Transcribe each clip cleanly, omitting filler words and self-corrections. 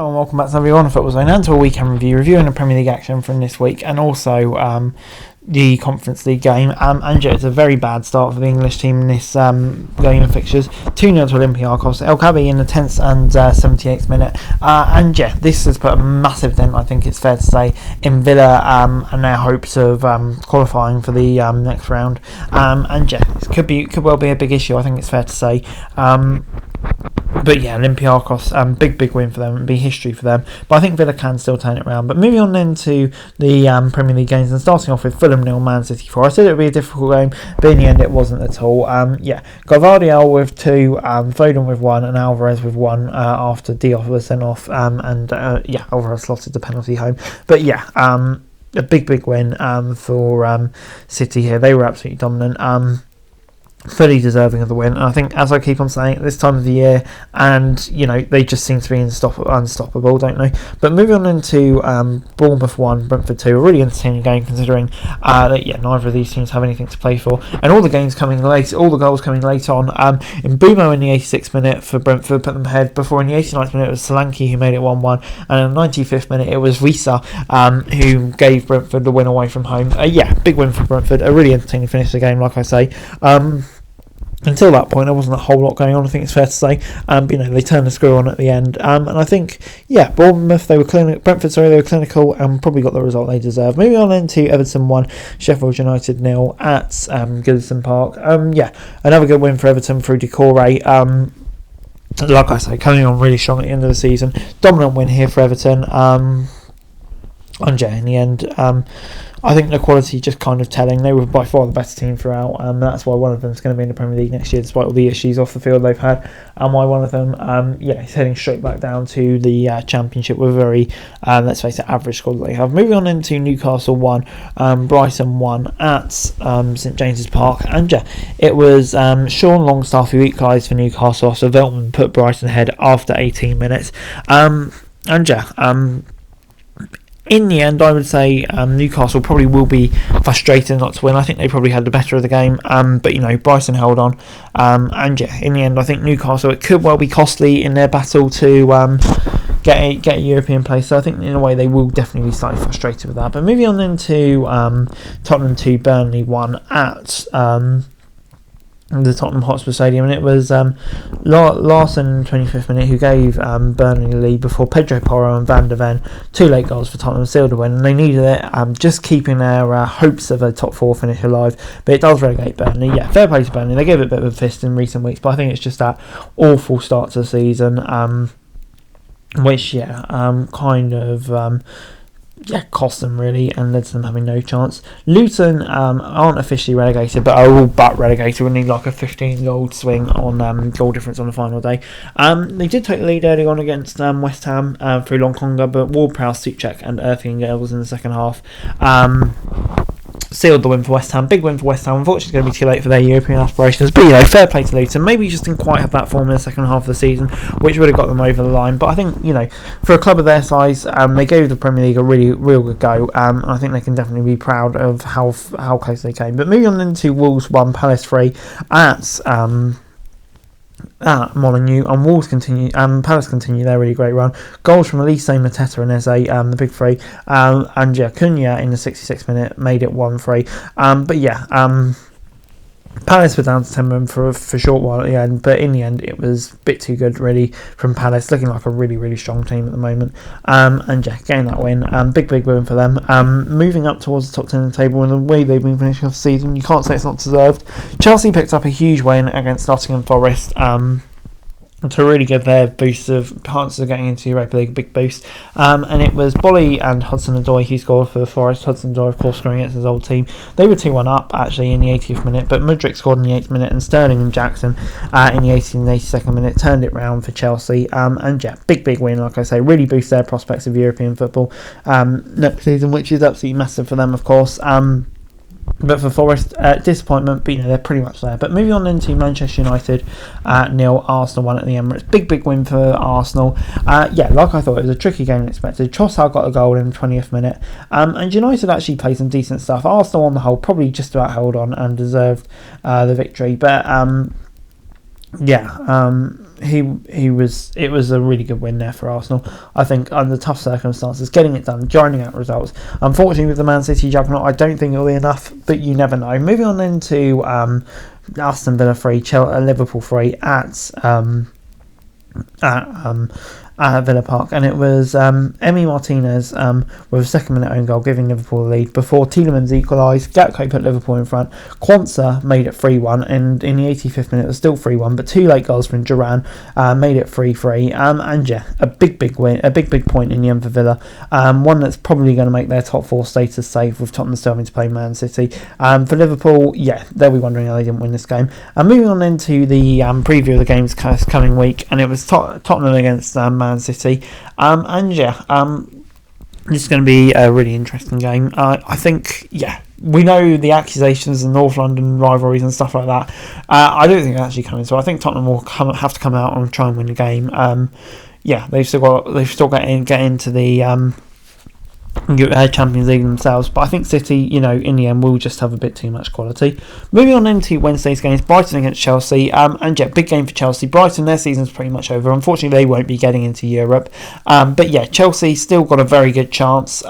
Hello and welcome back to everyone of Football Zone and to a weekend review, reviewing the Premier League action from this week and also the Conference League game. And yeah, it's a very bad start for the English team in this game of fixtures. 2-0 to Olympiacos. El Kabi in the 10th and 78th minute. And yeah, this has put a massive dent, I think it's fair to say, in Villa and their hopes of qualifying for the next round. And yeah, it could well be a big issue, I think it's fair to say. But yeah, Olympiacos, big win for them. It'll be history for them. But I think Villa can still turn it around. But moving on then to the Premier League games and starting off with Fulham 0, Man City 4. I said it would be a difficult game, but in the end it wasn't at all. Gvardiol with 2, Foden with 1 and Alvarez with 1 after Diop was sent off. Alvarez slotted the penalty home. But yeah, a big win for City here. They were absolutely dominant. Fully deserving of the win, and I think, as I keep on saying, at this time of the year, and you know, they just seem to be unstoppable, don't they? But moving on into Bournemouth 1, Brentford 2, a really entertaining game considering that neither of these teams have anything to play for, and all the goals coming late on. In Bumo in the 86th minute for Brentford put them ahead. Before in the 89th minute it was Solanke who made it 1-1, and in the 95th minute it was Risa who gave Brentford the win away from home. Big win for Brentford, a really entertaining finish to the game, like I say. Until that point, there wasn't a whole lot going on, I think it's fair to say. They turned the screw on at the end. And I think, Bournemouth, Brentford, they were clinical and probably got the result they deserved. Moving on then to Everton 1, Sheffield United 0 at Goodison Park. Another good win for Everton through Decore. Like I say, coming on really strong at the end of the season. Dominant win here for Everton. In the end, I think the quality just kind of telling. They were by far the better team throughout, and that's why one of them is going to be in the Premier League next year, despite all the issues off the field they've had, and why one of them, is heading straight back down to the Championship with a very, let's face it, average squad that they have. Moving on into Newcastle 1, Brighton 1 at St James's Park, and it was Sean Longstaff who equalised for Newcastle, so Veltman put Brighton ahead after 18 minutes, in the end, I would say Newcastle probably will be frustrated not to win. I think they probably had the better of the game, but Brighton held on. In the end, I think Newcastle, it could well be costly in their battle to get a European place. So I think in a way they will definitely be slightly frustrated with that. But moving on then to Tottenham 2, Burnley 1 at the Tottenham Hotspur Stadium, and it was Larson in the 25th minute who gave Burnley the lead before Pedro Porro and Van der Ven, 2 late goals for Tottenham, sealed the win, and they needed it, just keeping their hopes of a top 4 finish alive, but it does relegate Burnley. Fair play to Burnley, they gave it a bit of a fist in recent weeks, but I think it's just that awful start to the season, which cost them really and led to them having no chance. Luton aren't officially relegated, but are all but relegated. We need like a 15-goal swing on goal difference on the final day. They did take the lead early on against West Ham through Longkonga, but Ward-Prowse, Suchek and Erthinger was in the second half. Sealed the win for West Ham. Big win for West Ham. Unfortunately, it's going to be too late for their European aspirations. But, fair play to Luton. Maybe just didn't quite have that form in the second half of the season, which would have got them over the line. But I think, for a club of their size, they gave the Premier League a real good go. And I think they can definitely be proud of how close they came. But moving on into Wolves 1, Palace 3 at Molineux, and Palace continue their really great run. Goals from Elise, Mateta and Eze, the big three, and Cunha in the 66th minute made it 1-3. Palace were down to 10 men for a short while at the end, but in the end it was a bit too good really from Palace, looking like a really strong team at the moment, getting that win, big win for them, moving up towards the top 10 of the table, and the way they've been finishing off the season, you can't say it's not deserved. Chelsea picked up a huge win against Nottingham Forest, to really give their boost of chances of getting into Europa League a big boost, and it was Bolly and Hudson-Odoi who scored for Forest. Hudson-Odoi, of course, scoring against his old team. They were 2-1 up actually in the 80th minute, but Mudryk scored in the 8th minute, and Sterling and Jackson in the 80th and 82nd minute turned it round for Chelsea. Big win, like I say, really boost their prospects of European football next season, which is absolutely massive for them, of course. But for Forest, disappointment, but they're pretty much there. But moving on into Manchester United 0, Arsenal 1 at the Emirates. Big win for Arsenal. Like I thought, it was a tricky game than expected. Trossard got a goal in the 20th minute. And United actually played some decent stuff. Arsenal on the whole probably just about held on and deserved the victory. But he was. It was a really good win there for Arsenal. I think under tough circumstances, getting it done, grinding out results. Unfortunately, with the Man City juggernaut, I don't think it'll be enough. But you never know. Moving on into Aston Villa 3, Liverpool 3 at Villa Park, and it was Emi Martinez with a second-minute own goal, giving Liverpool the lead before Tielemans equalised. Gatko put Liverpool in front. Quansah made it 3-1, and in the 85th minute it was still 3-1, but two late goals from Duran made it 3-3. And yeah, a big win, a big point in the end for Villa. One that's probably going to make their top four status safe, with Tottenham still having to play Man City. For Liverpool, yeah, they'll be wondering how they didn't win this game. Moving on into the preview of the games coming week, and it was Tottenham against Man City, this is going to be a really interesting game. I think, we know the accusations and North London rivalries and stuff like that. I don't think it's actually coming. So I think Tottenham will have to come out and try and win the game. They've still got get into the Champions League themselves, but I think City, in the end, will just have a bit too much quality. Moving on into Wednesday's games, Brighton against Chelsea, big game for Chelsea. Brighton, their season's pretty much over. Unfortunately, they won't be getting into Europe, Chelsea still got a very good chance.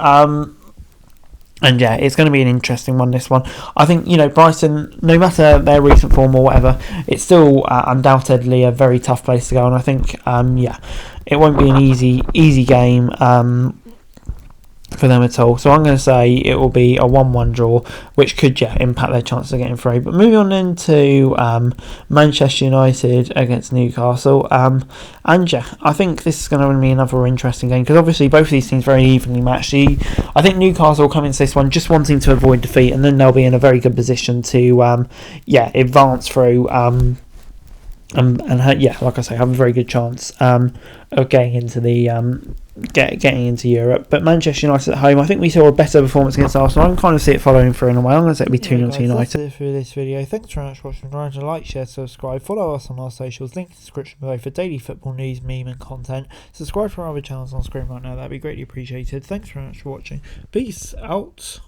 It's going to be an interesting one, this one. I think, Brighton, no matter their recent form or whatever, it's still undoubtedly a very tough place to go, and I think, it won't be an easy game for them at all. So I'm going to say it will be a 1-1 draw, which could impact their chances of getting through. But moving on into Manchester United against Newcastle, I think this is going to be another interesting game, because obviously both of these teams very evenly matched. I think Newcastle will come into this one just wanting to avoid defeat, and then they'll be in a very good position to advance through like I say, have a very good chance of getting into the getting into Europe. But Manchester United at home, I think we saw a better performance against Arsenal. I can kind of see it following through in a way. I'm going to say it'll be 2-0 to United. That's it for this video. Thanks very much for watching. Remember to like, share, subscribe, follow us on our socials, link in the description below for daily football news, meme and content. Subscribe for our other channels on screen right now, that'd be greatly appreciated. Thanks very much for watching. Peace out.